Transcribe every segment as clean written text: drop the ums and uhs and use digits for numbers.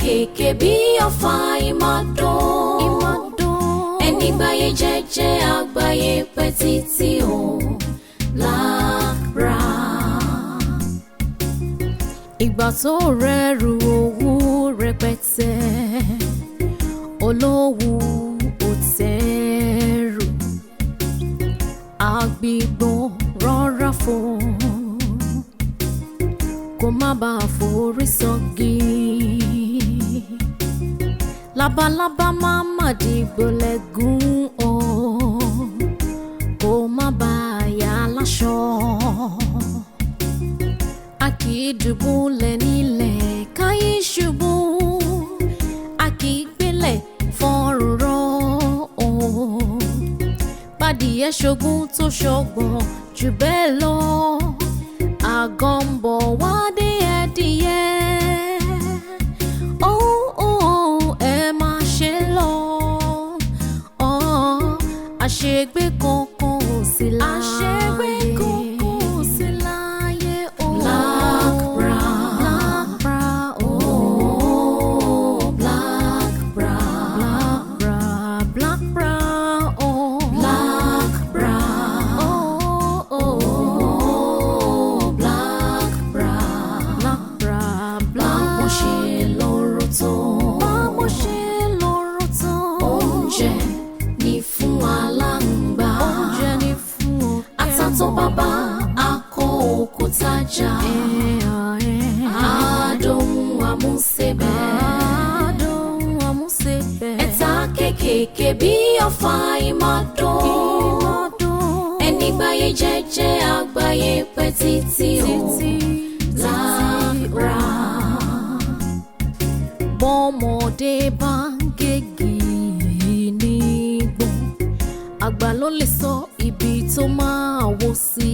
Keke bí ọ̀fà ìmàdó ẹni gbáyé jẹ́jẹ́ àgbáyé pẹ́ títí o lágbára. Ìgbà tó rẹ́rù owó rẹpẹtẹ olówó òtẹ́rù àgbìgbọ̀n rọra fò kó má bàa forí sọ́gi. Labalábá máma dìgbò lẹ́gùn o kó má bàa yà láṣọ. A kì í dùbúlẹ̀ nílẹ̀ káyé ṣubú, a kì í gbélẹ̀ fọ́rùn rọ́ o. Bádìyẹ ṣogún tó ṣọgbọ̀n jù bẹ́ẹ̀ lọ, àgọ́ ń bọ̀ wá dé ẹdìyẹ. Àṣegbé kankan ò sí láyé. Àṣegbé kankan ò sí láyé. Black brown, oh, black brown, black brown, oh, black brown, oh, black brown, black. Mo ṣe lóró tó. Mo ṣe lóró tó. Oúnjẹ ní fún aláǹgbá. Oúnjẹ ní fún àtàtọ̀ bàbá akọ òkúta jà. Àádọ́hùn àmúṣebẹ̀. Àádọ́hùn àmúṣebẹ̀. Ẹ̀ta kékèké bí ọ̀fà ìmàdó. Ẹni gbáyé jẹ́jẹ́ àgbáyé pẹ́ títí o lágbára. Bọ́mọdé bá ń gègé àgbà ló lè sọ ibi tó máa wó sí.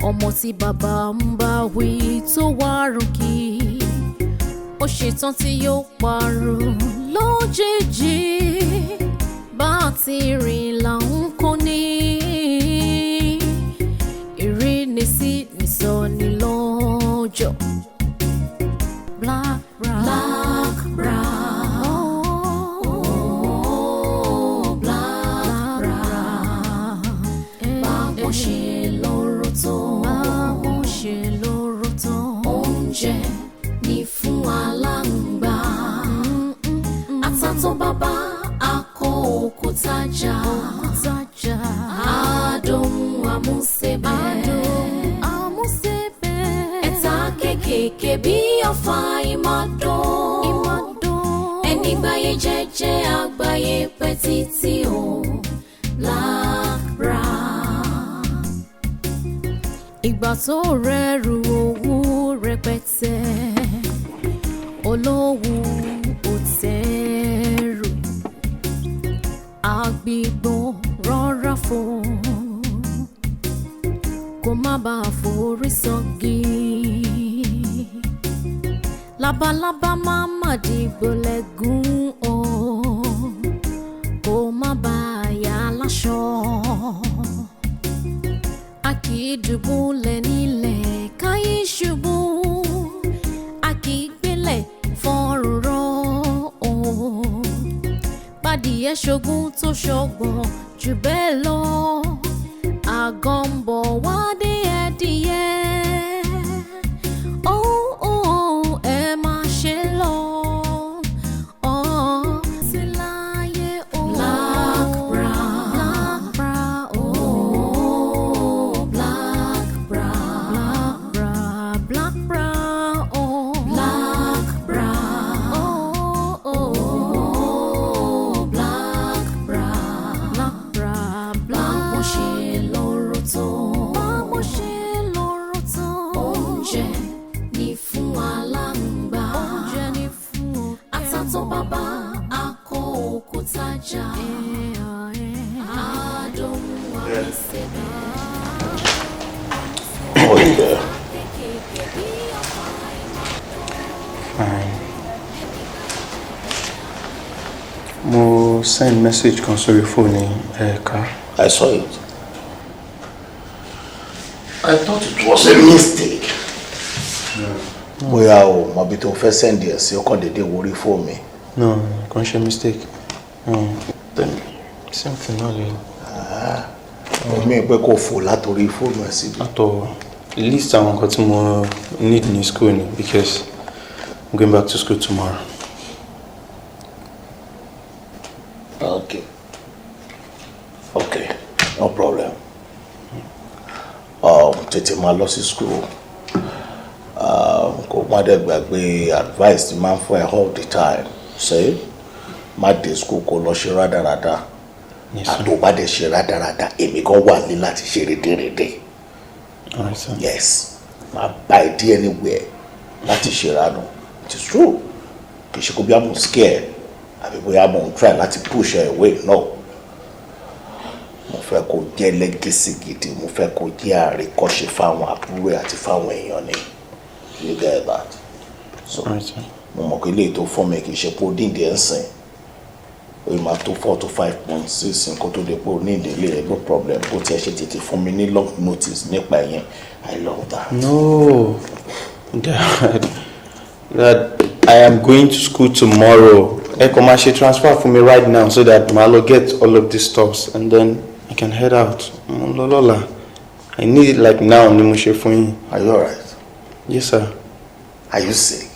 Ọmọ tí bàbá ń bá wí tó wá rúkì, ó ṣetán tí yóò parun lójijì. Bá a ti rìn là ń kó ní ìrínisí nìsọ̀ni lọ́jọ́. Black brown, black brown. Báwo ṣe lóró tó. Báwo ṣe lóró tó. Oúnjẹ ní fún aláǹgbá. Àtàtọ̀ bàbá akọ òkúta jà. Àádọ́hùn àmúṣebẹ̀. Ẹ̀ta kékèké bí ọ̀fà ìmàdó. Ẹni gbáyé jẹ́jẹ́ àgbáyé pẹ́ títí o lágbára. Ìgbà tó rẹ́rù owó rẹpẹtẹ olówó òtẹ́rù àgbìgbọ̀n rọra fò kó má bàa forí sọ́gi. Labalábá máma dìgbò lẹ́gùn o kó má bàa yà láṣọ. A kì í dùbúlẹ̀ nílẹ̀ káyé ṣubú, a kì í gbélẹ̀ fọ́rùn rọ́ o. Bádìyẹ ṣogún tó ṣọgbọ̀n jù bẹ́ẹ̀ lọ, àgọ́ ń bọ̀ wá dé ẹdìyẹ. Mo send message kan sórí phone ẹ̀ka. I saw it. I thought it was a mistake. Bóyá o mọ bí tó fẹ́ send ẹ̀ sí ọkàn dédé worry for me. No, conscious mistake. Then something not really. Mi pé kó fò látorí fóònù ẹ̀ síbi. Àtọ̀ least àwọn nǹkan tí mo need ní school ni because I'm going back to school tomorrow. Okay, no problem. Tètè máa lọ sí school. Kò má dẹ̀ gbàgbé advice tí máa ń fún ẹ all the time. Say, má dé school kó lọ ṣe rádaràda. Àtò bá dẹ̀ ṣe rádaràda, èmi kan wà ní láti ṣe rédèrèdè. Alright, sir. Yes, má bá ẹ dí anywhere láti ṣe ránù. It is true. Kì í ṣe kó bí I'm scared. Àbí bóyá mo ń try láti push her away. No. Mo fẹ́ kó jẹ́ legacy gidi, mo fẹ́ kó jẹ́ àríkọ́ṣe fáwọn àbúrò àti fáwọn èèyàn ni. You get that? So, mo mọ̀ pé ilé tó fún mi kì í ṣe pé ó dín díẹ̀ ń sìn. Ó máa tó 4 to 5 months sísìn kó tó dé pé ó ní ìdílé rẹ̀ no problem. Bó tiẹ̀ ṣe tètè fún mi ní long notice nípa ẹ̀yẹn. I love that. No, Dad, I am going to school tomorrow. Ẹ kò máa ṣe transfer for me right now so that I'll get all of these stuffs and then I can head out. Lola, I need it like now. Ni mo ṣe fún yín. Are you alright? Yes, sir. Are you sick?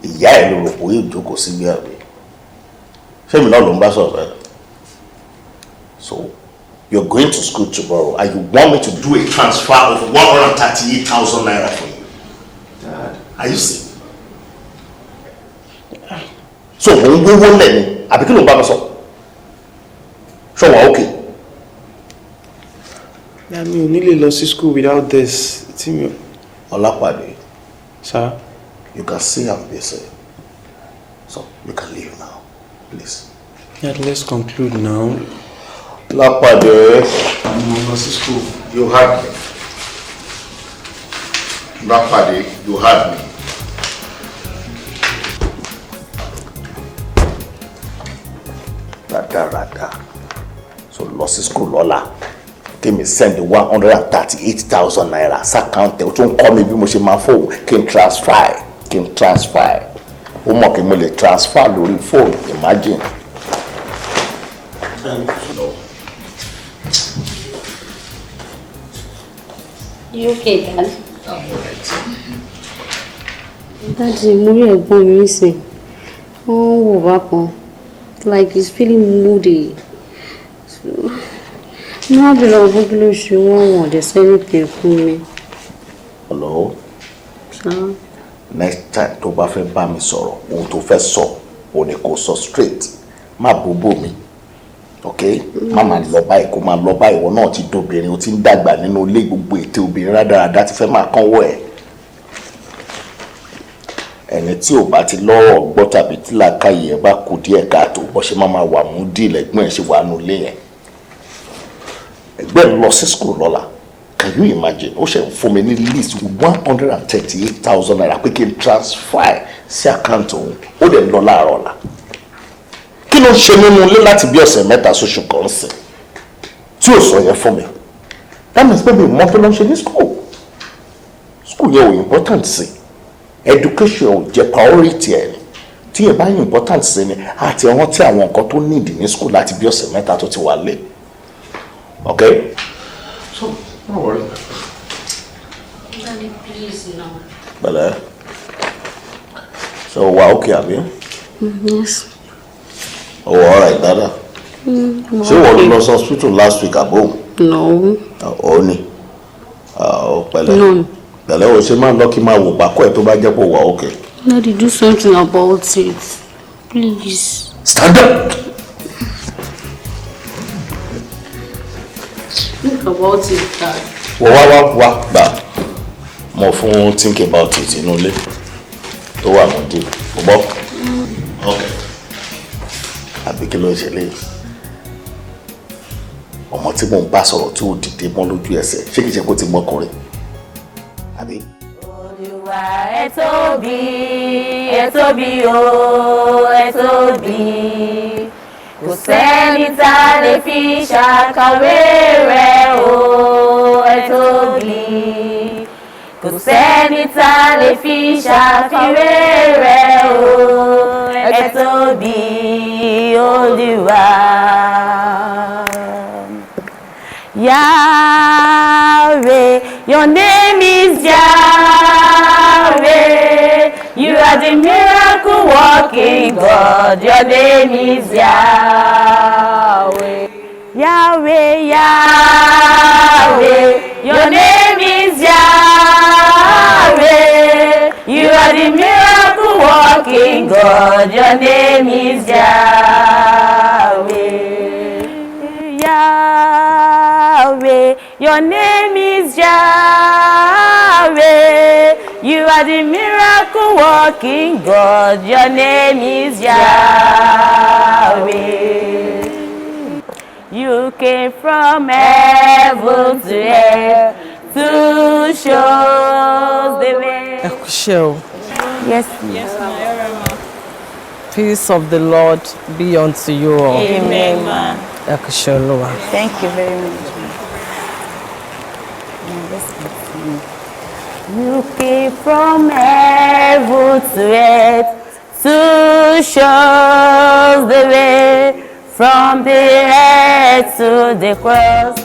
Ìyá ẹ̀ ló rò pé yóò jókòó síbi àgbẹ̀. Ṣé mi náà ló ń bá sọ̀rọ̀ ẹ̀? So, you're going to school tomorrow and you want me to do a transfer of 138,000 naira for you? Dad. Are you sick? So, òun gbówó lẹ̀ ni, àbí kí ló ń bá mi sọ? Ṣé wà okay? I mean, you need to see school without this. Olapade. Sir? You can see I'm busy. So, you can leave now. Please. Yeah, let's conclude now. Olapade. I'm not see school. You heard me. Olapade, you heard me. Rada. So, lost school, Lola. Give me send the 138,000 naira. S'account ẹ̀ o tún kọ́ mi bí mo ṣe máa fò kí n transfer. Ó mọ̀ kí mo lè transfer lórí phone. Imagine. You okay, Dad? I'm alright. Daddy, mo rí ẹ̀gbọ́n mi nísìn. Wọ́n wò bákan. Like he's feeling moody. So, no, be like what you should want. They say anything for me. Hello. Sir. Next time tó bá fẹ́ bá mi sọ̀rọ̀, ohun tó fẹ́ sọ, o ní kó sọ straight. Má bóbó mi. Okay? Má máa lọ báyìí kó máa lọ báyìí. Ìwọ náà ti dóbìnrin, o ti ń dàgbà nínú ilé gbogbo ètè obìnrin rádaràda ti fẹ́ máa kánwọ́ ẹ̀. Ẹni tí ò bá ti lọ́rọ̀ gbọ́ tàbí tí làákàyè ẹ̀ bá kù díẹ̀ káàtó bó ṣe máa wà mú díìlì ẹ̀gbọ́n ẹ̀ ṣe wà nínú ilé yẹn. Ẹgbẹ́ lọ sí school lọ́la. Can you imagine? Ó ṣe ń fún mi ní list 138,000 naira pé kí n transfer sí àkáǹtì òun. Ó dẹ̀ lọ láàárọ̀ ọ̀la. Kí ló ń ṣe nínú ilé láti bí ọ̀sẹ̀ mẹ́ta sóṣù kan sí? Tí ò sọ yẹn fún mi. That means pé mi mọ́ tó lọ ń ṣe ní school. School yẹn ò important sí. Education ò jẹ́ priority ẹ̀ ni. Tí ẹ bá yín important sí ni àti ẹ̀wọ̀n tí àwọn nǹkan tó need ní school láti bí ọ̀sẹ̀ mẹ́ta tó ti wà lé. Okay? So, don't worry. Daddy, please, no. Bele. So, wow, okay, have you? Yes. Oh, all right, Dada. So, what you lost hospital last week, Abo? No. Oni. Oh, Bele. No. Bele, o ṣe máa lucky máa wò bákọ́ ẹ̀ tó bá jẹ́ pé wà okay. Daddy, do something about it. Please. Stand up! Think about it, Dad. Wá gbà. Mo fún think about it inú ilé. Tó wà mọ́ dé. Mo gbọ́. Okay. Àbí kí ló ń ṣe léyìí? Ọmọ tí mò ń bá sọ̀rọ̀ tí ò dìde mọ́ lójú ẹsẹ̀. Ṣé kìí ṣe kó ti mọ́kùnrin? Àbí? Olúwa ẹ tóbi o, ẹ tóbi. Kò sẹ́ni tá lè fi ṣàkàwé rẹ̀ o ẹ tóbi. Kò sẹ́ni tá lè fi ṣàfiwé rẹ̀ o ẹ tóbi Olúwa. Yahweh, your name is Yahweh. You are the miracle working God. Your name is Yahweh. Yahweh, Yahweh. Your name is Yahweh. You are the miracle working God. Your name is Yahweh. Yahweh, your name is Yahweh. You are the miracle working God. Your name is Yahweh. You came from heaven to earth to show the way. Yes, peace of the Lord be unto you all. Amen, ma. Thank you very much. You came from heaven to earth to show the way from the earth to the cross.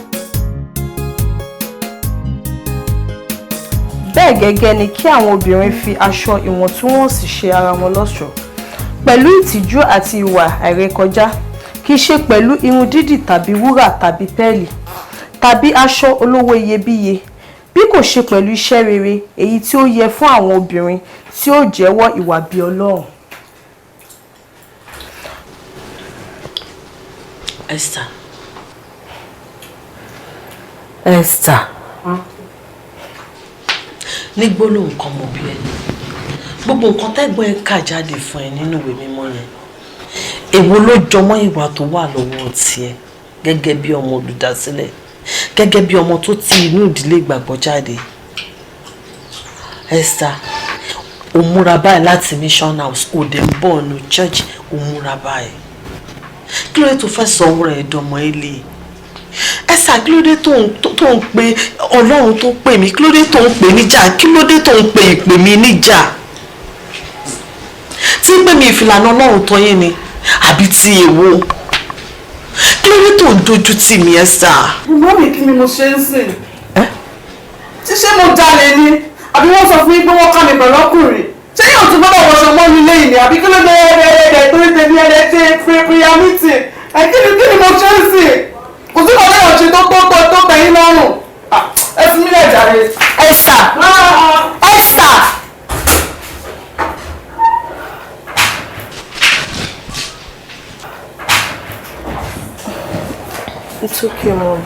Bẹ́ẹ̀ gẹ́gẹ́ ni kí àwọn obìnrin fi aṣọ ìwọ̀ntúnwọ̀nsì ṣe ara wọn lọ́ṣọ̀ọ́ pẹ̀lú ìtìjú àti ìwà àìrékọjá, kì í ṣe pẹ̀lú irun dídì tàbí wúrà tàbí pẹ́ẹ̀lì tàbí aṣọ olówó iyebíye, bí kò ṣe pẹ̀lú iṣẹ́ rere èyí tí ó yẹ fún àwọn obìnrin tí ó jẹ́wọ́ ìwà bí Ọlọ́run. Esther. Ní gbólóhùn kan mo bí ẹni. Gbogbo nǹkan tẹ́gbọ́n ẹ kà jáde fún ẹ nínú ìwé mímọ́ yẹn. Èwo ló jọmọ́ ìwà tó wà lọ́wọ́ tiẹ̀ gẹ́gẹ́ bí ọmọ olùdásílẹ̀, gẹ́gẹ́ bí ọmọ tó ti inú ìdílé ìgbàgbọ́ jáde. Esther, ó múra báyìí láti mission house, ó dẹ̀ ń bọ̀ ní church, ó múra báyìí. Kí ló dé tó fẹ́ sọ owó rẹ̀ dọmọ ilé? Esther, kí ló dé tó ń pe Ọlọ́run tó pè mí? Kí ló dé tó ń pè níjà? Kí ló dé tó ń pe ìpè mi níjà? Tí ń pè mí ìfìlànà Ọlọ́run tó yín ni àbí ti èwo? Kí ló dé tó ń dojú tì mí, Esther? Mọ́ mi kí ni mo ṣe ń sìn? Ṣé mo jalè ni? Àbí wọ́n sọ fún yín pé wọ́n ká mi pẹ̀lú ọkùnrin? Ṣé yóò tún gbọ́dọ̀ wọṣọ mọ́ mi lẹ́yìn ni? Àbí kí ló dé ẹ̀ẹ́dẹ̀ẹ̀dẹ̀ tó ń tẹ̀lé ẹ̀ẹ́dẹ̀ ṣe prayer meeting? Kí ni mo ṣe ń sìn? Kò sí ọ̀dọ́ ìrọ̀ṣe tó tẹ̀yìn lọ́rùn. Ẹ fi mí lẹ̀ jàre. Esther! Esther! It's okay, Mom.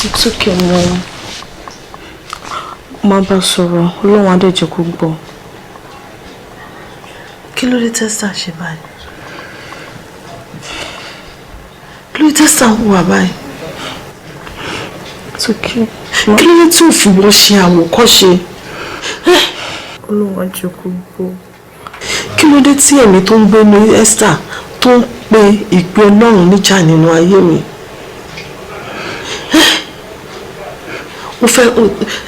It's okay, Mom. Má bá sọ̀rọ̀, Ọlọ́run á dẹ̀ jẹ́ kó gbọ́. Kí ló dé testa ṣe báyìí? Kí ló dé testa hùwà báyìí? It's okay. Kí ló dé tí ò fi wọ́n ṣe àwòkọ́ṣe? Ọlọ́run á jẹ́ kó gbọ́. Kí ló dé tí ẹ̀mí tó ń gbé ní Esther tó ń pe ìpè Ọlọ́run níjà nínú ayé mi?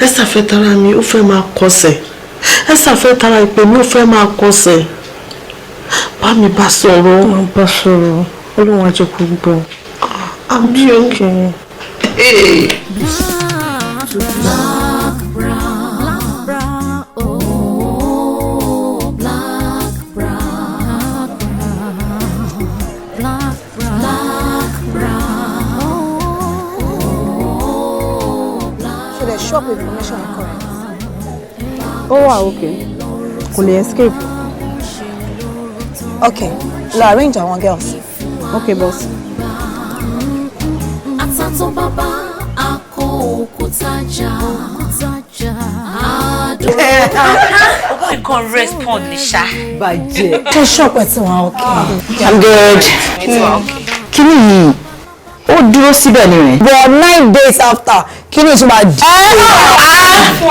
Esther fẹ́ tara mi, ó fẹ́ máa kọsẹ̀. Esther fẹ́ tara ìpè mi, ó fẹ́ máa kọsẹ̀. Bá mi bá sọ̀rọ̀. Má bá sọ̀rọ̀, Ọlọ́run á jẹ́ kó gbọ́. Àmì okay. Hey. Black brown, oh, black brown, black brown, oh, black. So the shop information is correct. Oh, wow, okay. Could they escape? Okay, we'll arrange our girls. Okay, boss. Atato baba ako okutaja. I can't respond, Lisha. Bàjẹ́. Tell shop what's wrong, okay? I'm good. Kí ni yìí? Ó dúró síbẹ̀ ni rẹ̀. But 9 days after, kí ni ìṣúná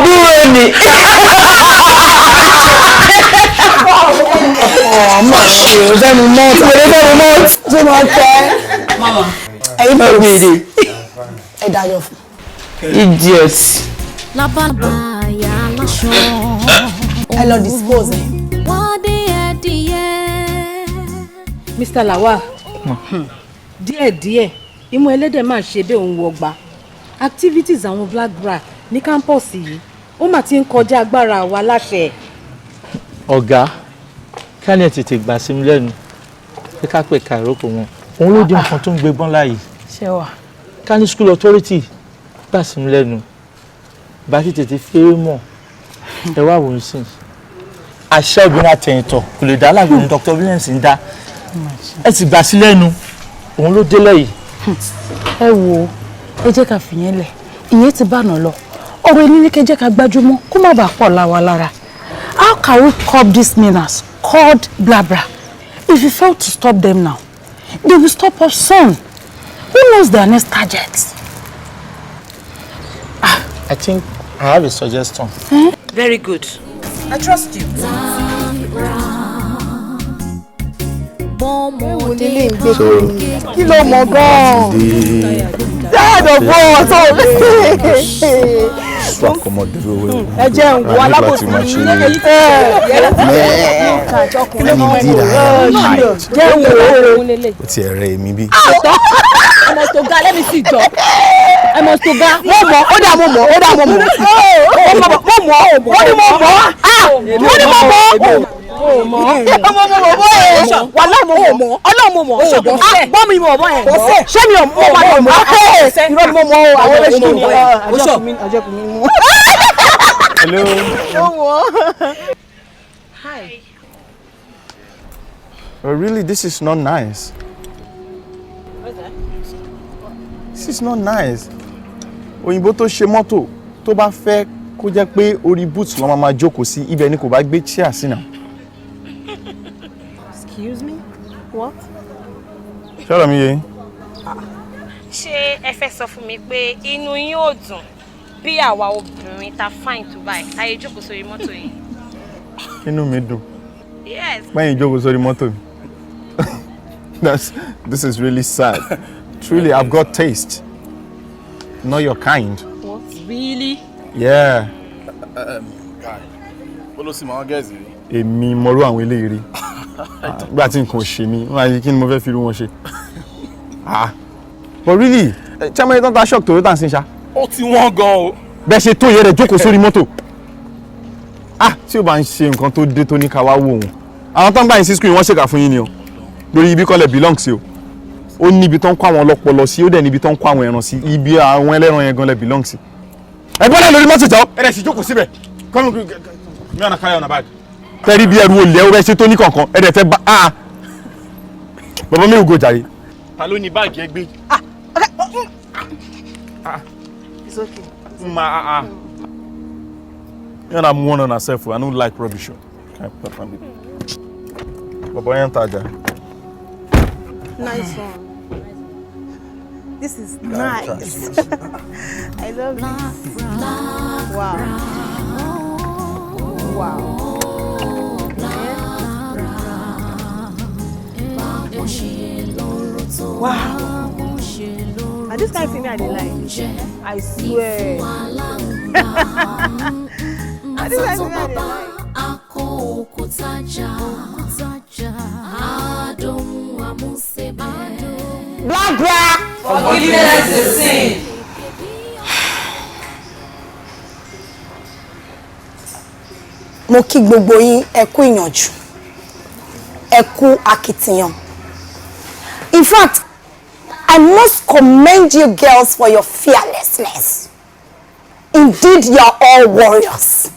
Dúró ni. Ọmọ ṣe o fẹ́ mu mọ́ọ̀tì. Mo lè fẹ́ mu mọ́ọ̀tì. Ṣé mo tẹ́? Mama. Ẹyin bẹ̀rù mi ni. ẹ dájọ́ fún. Idiot. Lábàbàyà láṣọ. Ẹ lọ dispose ẹ. Wọ́n dé ẹdìyẹ. Mr. Lawal. Díẹ̀díẹ̀ imú ẹlẹ́dẹ̀ máa ṣe bẹ́ẹ̀ òun wọgbà. Activities àwọn black bra ní kámpọ̀sì yìí ó mà ti ń kọjá agbára wa láṣẹ. Ọ̀gá ká ní ẹ tètè gbà sí mi lẹ́nu pé ká pè ká ìrókò wọn òun ló di nǹkan tó ń gbégbọ́n láàyè. Ṣé wà? Ká ní school authority gbà sí mi lẹ́nu bá ti tètè fẹ́rẹ́ mọ̀ ẹ wá wò ó sìn. Àṣà obìnrin àtẹ̀yìntọ̀ kò lè dá láàbò ní Dr. Williams ń dá ẹ ti gbà sí lẹ́nu òun ló délẹ̀ yìí. Ẹ wo ẹ jẹ́ ká fìyẹn lẹ̀ ìyẹn ti bànà lọ ọ̀rọ̀ ẹni ní kẹ́ jẹ́ ká gbájúmọ́ kó má bàa pọ̀ láwa lára. How can we curb these menace called blabra? If we fail to stop them now, they will stop us soon. Who knows their next target? I think I have a suggestion. Very good. I trust you. Kí ló mọ̀ gan-an? Dáàdọ̀ bọ́ ọ̀tọ̀ mi. Sọ àkọmọdé owó. Ẹ jẹ́ ń wo alábòsí yìí. Jẹ́ ń wo. Ó ti ẹ̀rẹ́ èmi bí. I must to ga, let me see jọ. I must to ga. Mo mọ̀, ó dà mo mọ̀, ó dà mo mọ̀. Mo mọ̀, ó ní mo mọ̀. Ó ní mo mọ̀. Wàláhì mo mọ̀. Ọlọ́run mo mọ̀. Bọ́ mi mọ̀ bọ́ ẹ̀. Ṣé mi ò mọ̀ wà lọ mọ̀? Irọ́ ni mo mọ̀ o, àwọn olóṣèlú ni àjọkùnrin mú. Hello. Hi. Really, this is not nice. What's that? This is not nice. Òyìnbó tó ṣe mọ́tò tó bá fẹ́ kó jẹ́ pé orí boots ló máa jókòó sí ibẹ̀ ni kò bá gbé chair sí náà. Excuse me? What? Ṣọ́rọ̀ mi yé. Ṣé ẹ fẹ́ sọ fún mi pé inú yín ò dùn bí àwa obìnrin ta fine tó báyìí táyé jókòó sórí mọ́tò yìí? Inú mi dùn. Yes. Pẹ́yìn jókòó sórí mọ́tò mi. This is really sad. Truly, I've got taste. Not your kind. What? Really? Yeah. Guy, what do you my guys? Èmi mọ̀rú àwọn eléyìí rí. Nígbà tí nǹkan ò ṣe mí, wọ́n á yí kí ni mo fẹ́ fi irú wọn ṣe. But really, Chairman don't ta shock Toyota sin ṣá. Ó ti wọ́n gan o. Bẹ́ẹ̀ ṣe tó yẹ rẹ̀ jókòó sórí mọ́tò. Tí o bá ń ṣe nǹkan tó dé tó ní ká wá wò wọ́n. Àwọn tó ń bá yín sí screen wọ́n ṣèkà fún yín ni o. Lórí ibi kọ́lẹ̀ belong sí o. Ó níbi tó ń kó àwọn ọlọ́pọlọ sí, ó dẹ̀ níbi tó ń kó àwọn ẹran sí. Ibi àwọn ẹlẹ́ran yẹn gan lẹ̀ belong sí. Ẹ bọ́lá lórí mọ́tò jọ. Ẹ dẹ̀ sì jókòó síbẹ̀. Come on, mi ọ̀nà káyọ̀ ọ̀nà báyìí. Tẹ́rí bí ẹrù olè ẹwẹ́ ṣe tó ní kankan, ẹ dẹ̀ fẹ́ bá bàbá mi ò go jàre. Ta ló ní báàgì ẹ gbé? It's okay. You know I'm one on herself. I don't like rubbish. Bàbá yẹn tajà. Nice one. This is nice. I love this. Wow. Wow. Wow. And this kind of thing I dey like. I swear. And this kind of thing I dey like. Black black. Forgiveness is sin. Mo kí gbogbo yín ẹ kú ìyànjú. Ẹ kú akitiyan. In fact, I must commend you girls for your fearlessness. Indeed, you are all warriors.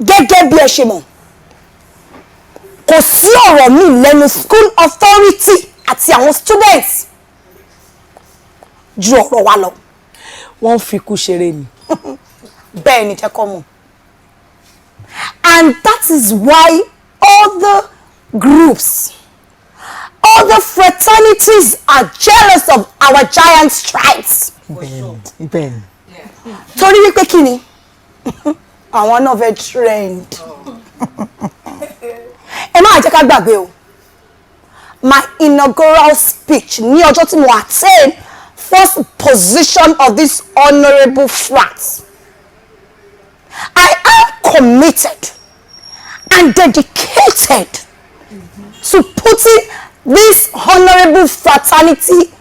Gẹ́gẹ́ bí ẹ ṣe mọ̀, kò sí ọ̀rọ̀ mi lẹ́nu school authority àti àwọn students ju ọ̀rọ̀ wa lọ. Wọ́n fi kú ṣeré ni. Bẹ́ẹ̀ ni jẹ́ kọ́ mọ̀. And that is why other groups, other fraternities are jealous of our giant strides. Ben. Torí wípé kí ni? Àwọn náà fẹ́ trend. Ẹ máa jẹ́ ká gbàgbé o. my inaugural speech ní ọjọ́ tí mo attain first position of this honorable frat. I am committed and dedicated to putting this honorable fraternity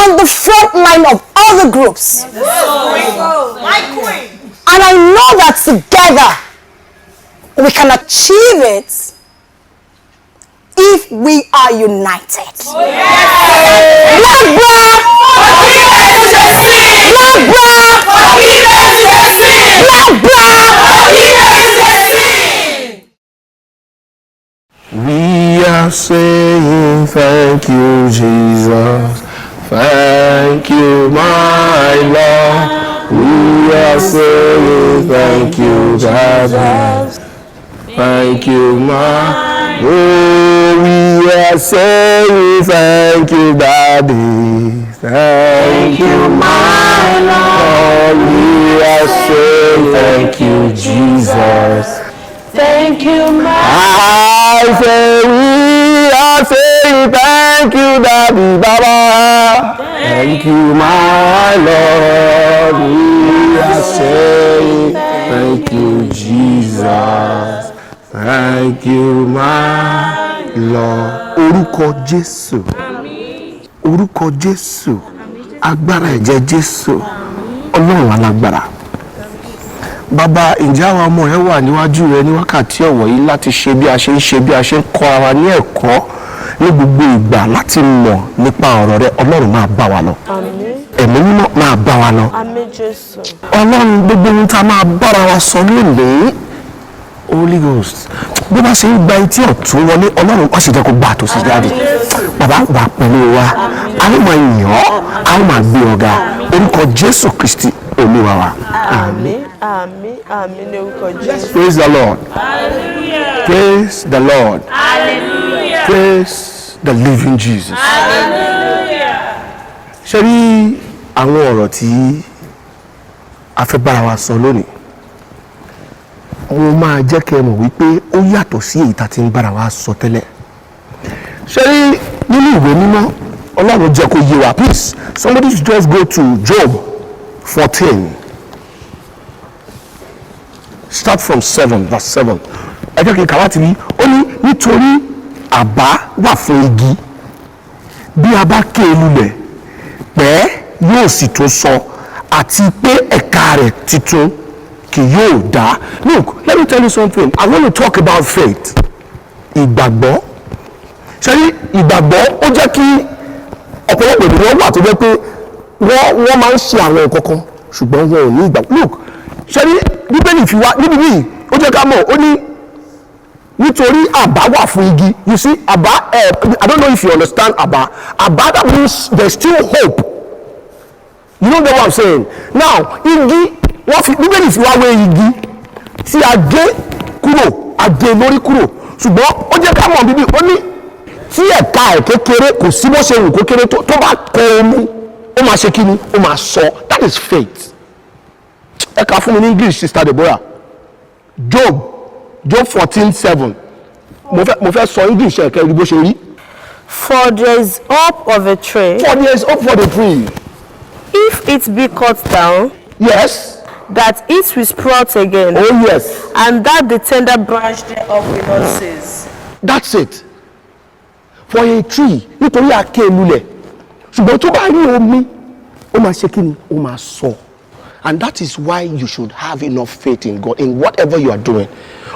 on the front line of other groups. My queen. And I know that together we can achieve it if we are united. We are saying thank you, Jesus. Thank you, my Lord. We are saying thank you, Jesus. Thank you, my Lord. We are saying thank you, Daddy. Thank you, my Lord. We are saying thank you, Jesus. Thank you, I say we are saying thank you, Daddy Baba. Thank you, my Lord. We are saying thank you, Jesus. Thank you, my Lord. Orúkọ Jésù. Orúkọ Jésù. Agbára ẹ̀jẹ̀ Jésù. Ọlọ́run alágbára. Bàbá, ǹjẹ́ àwọn ọmọ rẹ wà níwájú rẹ ní wákàtí ọ̀wọ̀ yìí láti ṣe bí a ṣe ń ṣe bí a ṣe ń kọ́ ara ní ẹ̀kọ́ ní gbogbo ìgbà láti mọ̀ nípa ọ̀rọ̀ rẹ. Ọlọ́run máa bá wa lọ. Ẹ̀mí mímọ́ máa bá wa lọ. Ọlọ́run gbogbo ohun tá a máa bára wa sọ lónìí, Holy Ghost, bí wọ́n ṣe ń gba etí ọ̀tún wọlé, Ọlọ́run wọ́n sì jẹ́ kó gbà tó sì jáde. Bàbá wà pẹ̀lú wa, a ó máa yìn ọ́, a ó máa gbé ọ̀gá. Orúkọ Jésù Kristi Olúwa wa. Àmín, àmín, àmín ní orúkọ Jésù. Praise the Lord. Hallelujah. Praise the Lord. Hallelujah. Praise the living Jesus. Hallelujah. Ṣé rí àwọn ọ̀rọ̀ tí a fẹ́ bára wa sọ lónìí? Mo máa jẹ́ kẹ́ mọ̀ wípé ó yàtọ̀ sí èyí tá ti ń bára wa sọ tẹ́lẹ̀. Ṣé rí nínú ìwé mímọ́ Ọlọ́run jẹ́ kó yé wa. Please, somebody should just go to Job 14. Start from 7, verse 7. Ẹ jẹ́ kí n kà láti rí. Ó ní nítorí àbá wà fún igi. Bí a bá ké e lulẹ̀, pẹ́ yóò sì tó sọ, àti pé ẹ̀ka rẹ̀ titun kì yóò dá. Look, let me tell you something. I want to talk about faith. Ìgbàgbọ́. Ṣé rí ìgbàgbọ́ ó jẹ́ kí ọ̀pọ̀lọpọ̀ ènìyàn wà tó jẹ́ pé wọ́n máa ń ṣe àwọn nǹkan kan ṣùgbọ́n wọn ò ní ìgbàgbọ́. Look, ṣé rí bíbélì fi wá níbi yìí ó jẹ́ ká mọ̀ ó ní nítorí àbá wà fún igi. You see, àbá, I don't know if you understand àbá. Àbá, that means there's still hope. You know what I'm saying? Now, igi, wọ́n fi bíbélì fi wá wé igi tí a gé kúrò, a gé lórí kúrò. Ṣùgbọ́n ó jẹ́ ká mọ̀ bíbí, ó ní tí ẹ̀ka ẹ̀ kékeré kò sí bó ṣe wù kó kéré tó bá kọ omi, ó máa ṣe kí ni? Ó máa sọ. That is faith. Ẹ kà fún mi ní English, Sister Deborah. Job 14:7. Mo fẹ́ sọ English ẹ̀kẹ́ rí bó ṣe rí. For there is hope of a tree. For there is hope for the tree. If it be cut down. Yes. That it will sprout again. Oh yes. And that the tender branch thereof will not cease. That's it. For a tree, nítorí àké lulẹ̀. Ṣùgbọ́n tó bá rí omi, ó máa ṣe kí ni? Ó máa sọ. And that is why you should have enough faith in God in whatever you are doing.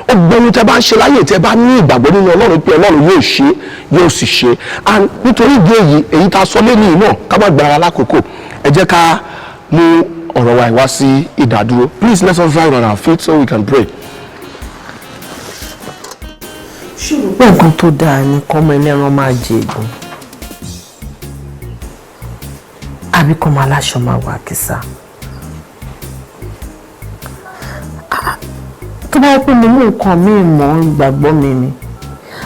Ọgbẹ́ni tẹ́ bá ń ṣe láyé tẹ́ bá ní ìgbàgbọ́ nínú Ọlọ́run pé Ọlọ́run yóò ṣe, yóò sì ṣe. And nítorí ìdí èyí tá a sọ lẹ́nu náà ká má gbára lákòókò. Ẹ jẹ́ ká mú ọ̀rọ̀ wa wá sí ìdádúró. Please let us rise on our feet so we can pray. Ṣùgbọ́n nǹkan tó dáa ni kọ́mọ ẹlẹ́ran máa jẹ ègún. Àbí kọ́mọ aláṣọ máa wà kìsà. Tó bá yẹ pé mo mú nǹkan míì mọ́ ìgbàgbọ́ mi ni.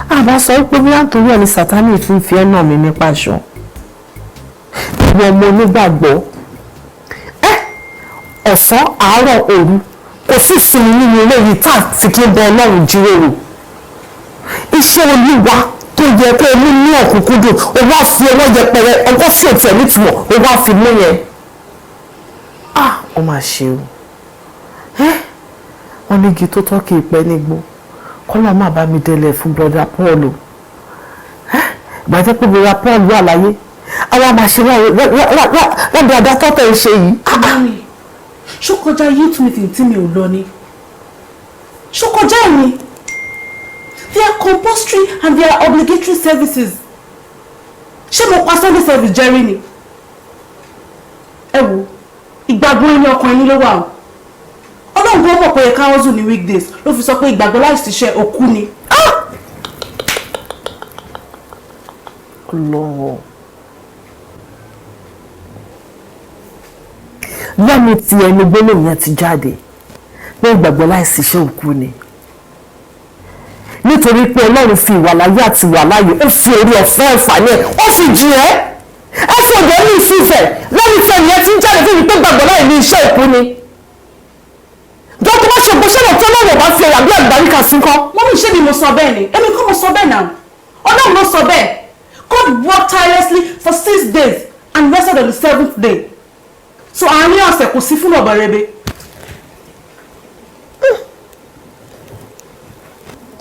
Àbá sọ pé bí látòrí ẹ̀ ni Sátánì fi ń fi ẹ́ nà mí nípa aṣọ. Ìwọ ọmọ onígbàgbọ́. Ọ̀sán, àárọ̀, òru, kò sí ìsinmi nínú ilé yìí tá a fi kí n bẹ Ọlọ́run jíròrò. Iṣẹ́ Olúwa tó tó yẹ kó mú ní ọ̀kúnkúndùn ó wá fi ọwọ́ yẹpẹrẹ ọwọ́ sí òtí ẹ̀ nítumọ̀ ó wá fi mú yẹn. Ó máa ṣe o wọ́n ní igi tó tọ́ kì í pẹ́ nígbó kọ́lá má bá mi délẹ̀ fún brother Paul o ìgbàjẹ́ pé brother Paul wà láyé àwọn máa ṣe wọ́n bí adá tọ́tọ̀ ń ṣe yìí. ṣó kọjá youth meeting tí mi ò lọ ni ṣó kọjá ẹ̀mí. They are compulsory and they are obligatory services. Ṣé mo pa Sunday service jẹ́rí ni? Ẹ wo, ìgbàgbọ́ ẹni ọkàn ẹni ló wà o. Ọlọ́run gbọ́ mọ̀ pé ẹ̀ka ọ̀zù ní weekdays ló fi sọ pé ìgbàgbọ́ láìsí iṣẹ́ òkú ni. Ọlọ́run. Lẹ́nu tí ẹni gbólóhùn yẹn ti jáde pé ìgbàgbọ́ láìsí iṣẹ́ òkú ni. Nítorí pé Ọlọ́run fi ìwà láyé àti ìwà láyé ó fi orí ọ̀fẹ́ ẹ̀fà ní ẹ̀ ó fi jì ẹ́ ẹ fi ọ̀dọ́ ní ìfífẹ́ lẹ́nu tí ẹni yẹn ti ń jáde fún mi pé gbàgbọ́ láì ní iṣẹ́ ìkú ni. Jọ́ tó bá ṣe bó ṣẹlẹ̀ tí Ọlọ́run bá fi ẹ̀yà bí àgbáríkà sí kọ́. Mọ́mí ṣé ni mo sọ bẹ́ẹ̀ ni? Èmi kọ́ mo sọ bẹ́ẹ̀ náà. Ọlọ́run ló sọ bẹ́ẹ̀. God worked tirelessly for 6 days and rested on the 7th day. So àárín ọ̀sẹ̀ kò sí fún ọ̀bọ̀ rebe.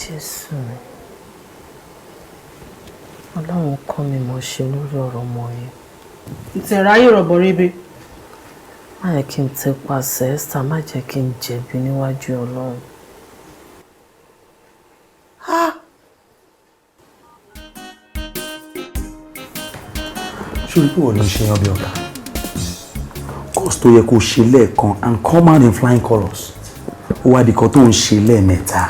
Jésù Ọlọ́run kọ́ mi mọ̀ ṣe lórí ọ̀rọ̀ ọmọ yẹn. Ìtẹ̀ráyè rọ̀bọ̀ rebe. Má jẹ́ kí n tẹpasẹ̀ Esther, má jẹ́ kí n jẹ̀bi níwájú Ọlọ́run. Ṣé o rí pé wọ́n ló ń ṣe yan bí ọ̀gá? Course tó yẹ kó ṣe lẹ́ẹ̀kan and come out in flying colours. Ó wá di kan tó ń ṣe lẹ́ẹ̀mẹ́ta.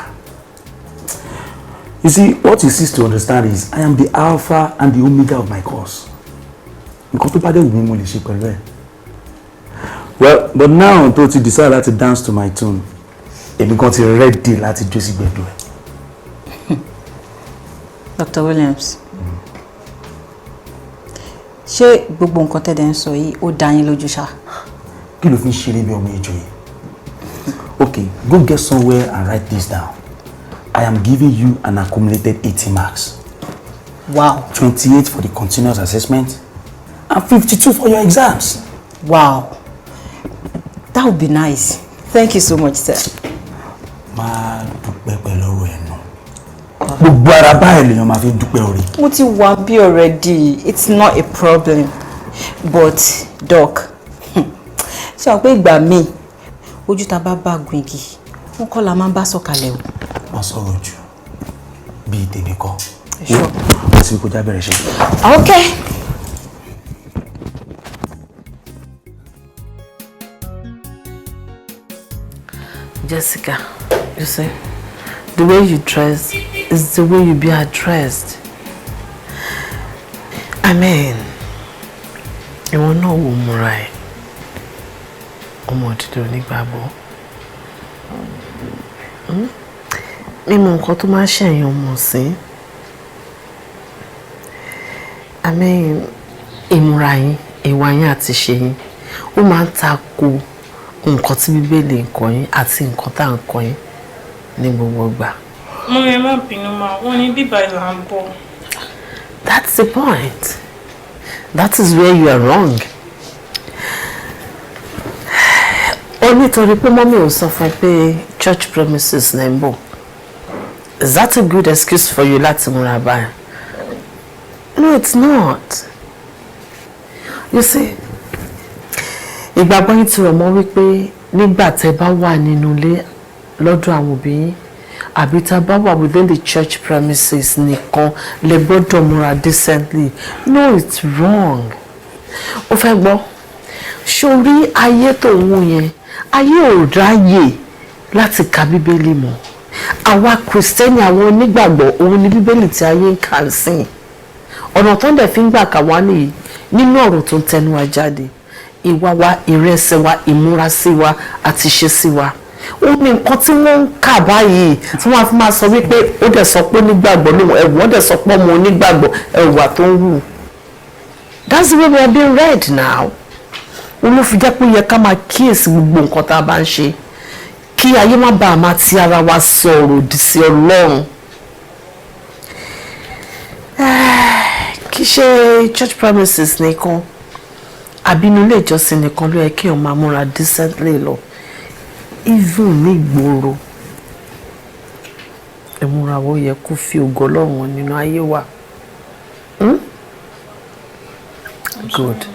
You see, what he sees to understand is I am the alpha and the omega of my course. Nǹkan tó bá dé wù mí mo lè ṣe pẹ̀lú ẹ̀. Well, but now tó ti decide láti dance to my tune, èmi kan ti ready láti jó sí gbẹ̀du ẹ̀. Dr. Williams, ṣé gbogbo nǹkan tẹ́lẹ̀ ń sọ yìí ó dá yín lójú ṣá? Kí ló fi ń ṣeré bí ọmọ ìjọ yìí? Okay, go get somewhere and write this down. I am giving you an accumulated 80 marks. Wow. 28 for the continuous assessment and 52 for your exams. Wow. That would be nice. Thank you so much, sir. Máa dúpẹ́ pẹ̀lú ọ̀rọ̀ ẹnu. Gbogbo ara báyìí lèèyàn máa fi dúpẹ́ orí. Mo ti wà bí already. It's not a problem. But, Doc, ṣé o pé ìgbà míì ojú ta bá bá gun igi, wọ́n kọ́ la máa ń bá sọ̀kalẹ̀ o. Má sọ̀rọ̀ jù bíi tèmi kọ́. Àti kò já bẹ̀rẹ̀ ṣe. Okay. Jessica, you see, the way you dress is the way you be addressed. I mean, ìwọ náà wò múra ẹ̀. Ọmọ òdìdó onígbàgbọ́. Mímọ̀ nǹkan tó máa ṣẹ̀yìn ọmọ sí. I mean, ìmúra yín, ìwà yín àti ṣe yín, ó máa ń tako nǹkan tí Bíbélì ń kọ́ yín àti nǹkan tá à ń kọ́ yín ní gbogbo ìgbà. Mo ẹ má bínú ma, wọ́n ní bíbá ìlà ń bọ̀. That's the point. That is where you are wrong. Ó nítorí pé mọ́mí ò sọ fún ẹ pé church premises ní ń bọ̀. Is that a good excuse for you láti múra báyìí? No, it's not. You see, ìgbàgbọ́ yín ti rọ̀ mọ́ wípé nígbà tẹ́ bá wà nínú ilé lọ́dọ̀ àwọn òbí yín àbí tá bá wà within the church premises nìkan lè gbọ́dọ̀ múra decently. No, it's wrong. Ó fẹ́ gbọ́, sórí ayé tó ń wò yẹn, ayé ò ráyè láti ka Bíbélì mọ́. Àwa Kristẹni, àwọn onígbàgbọ́, òun ni Bíbélì tí ayé ń kà sí. Ọ̀nà tó ń dẹ̀ fi ń gbà kà wá nìyí nínú ọ̀rọ̀ tó ń tẹnu wa jáde. Ìwà wa, ìrẹsẹ̀ wa, ìmúrasí wa àti ìṣesí wa. Ó ní nǹkan tí wọ́n ń kà báyìí tí wọ́n á fi máa sọ wípé ó dẹ̀ sọ pé onígbàgbọ́ lóhùn ẹ̀wù, ó dẹ̀ sọ pé ọmọ onígbàgbọ́ ẹ̀wà tó ń wù. That's the way we are being read now. Olófin jẹ́ pé ó yẹ ká máa kíyèsí gbogbo nǹkan tá a bá ń ṣe kí ayé má bàa máa ti ara wa sọ̀rọ̀ òdì sí Ọlọ́run. kì í ṣe church premises nìkan àbí inú ilé ìjọsìn nìkan ló yẹ kí èèyàn máa múra decently lọ even ní ìgboro ìmúra wo yẹ kó fi ògo Ọlọ́run nínú ayé wa. Good.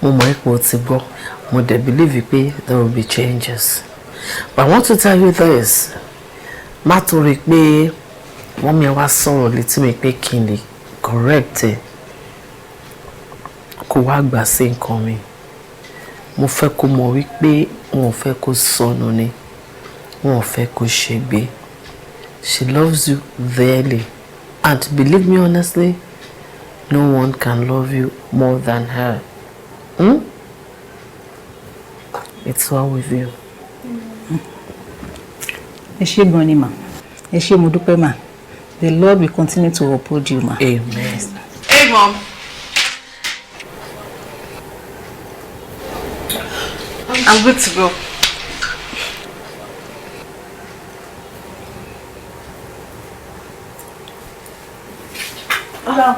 Mo mọ̀ ipò ti gbọ́ mo dẹ̀ believe pé there will be changes but I want to tell you this má torí pé wọ́n mi wá sọ̀rọ̀ létí mi pé kí n lè correct ẹ̀ kó wá gbà sí nǹkan mi mo fẹ́ kó mọ̀ wípé wọn ò fẹ́ kó sọnù ni wọn ò fẹ́ kó ṣègbé. She loves you dearly and believe me honestly no one can love you more than her. It's well with you. Ẹ ṣé gan ni ma. Ẹ ṣé mo dúpẹ́ ma. The Lord will continue to uphold you ma. Amen. Hey mom. I'm good to go. Hello.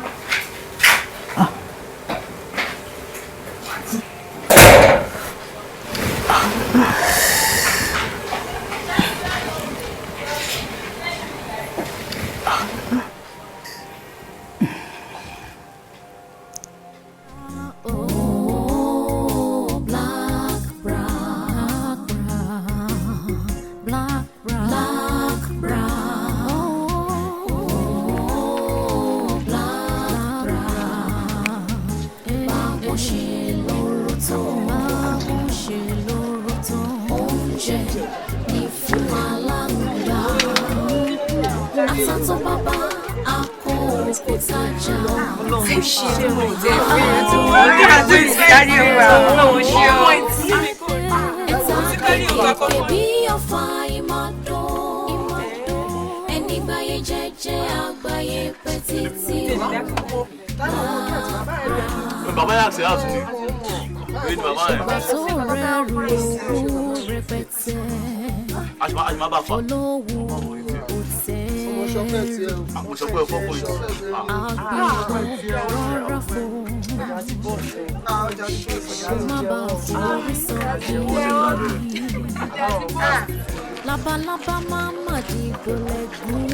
Labalábá máma dìgbò lẹ́gùn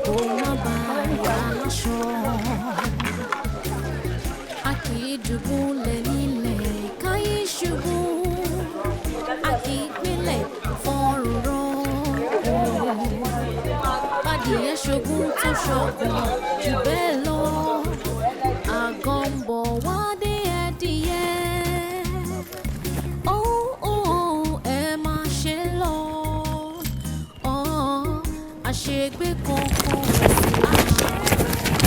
kó má bá yà lọ́ṣọ́. A kì í dùbúlẹ̀ nílẹ̀ káyé ṣubú. A kì í gbélẹ̀ fọ́rùn rọ́. Bádìyẹ ṣogún tó ṣọ̀gbọ̀n jù bẹ́ẹ̀ lọ. Àgọ́ ń bọ̀ wá dé ẹdìyẹ.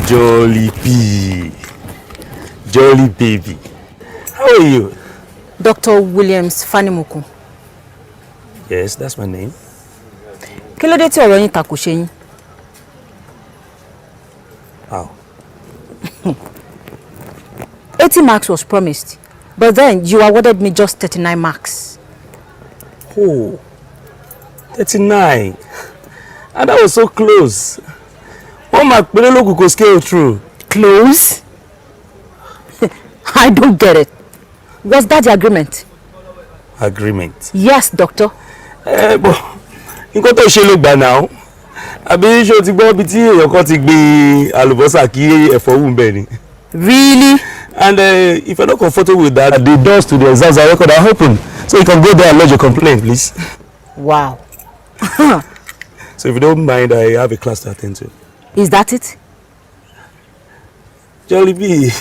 Jolly P. Jolly baby. How are you? Dr. Williams Fanimokun. Yes, that's my name. Kí ló dé tí ọ̀rọ̀ yín takò ṣe yín? How? 80 marks was promised, but then you awarded me just 39 marks. Oh, 39. And that was so close. One mark péré ló kù kó scale through. Close? I don't get it. Was that the agreement? Agreement? Yes, doctor. But nǹkan tó ṣe ló gbà now. Àbí ṣé o ti gbọ́ bí tí èèyàn kan ti gbin àlùbọ́sà kí ẹ̀fọ́ wù ńbẹ̀ ni? Really? And if you're not comfortable with that, the doors to the exams are record are open. So you can go there and lodge your complaint, please. Wow. So if you don't mind, I have a class to attend to. Is that it? Jolly B,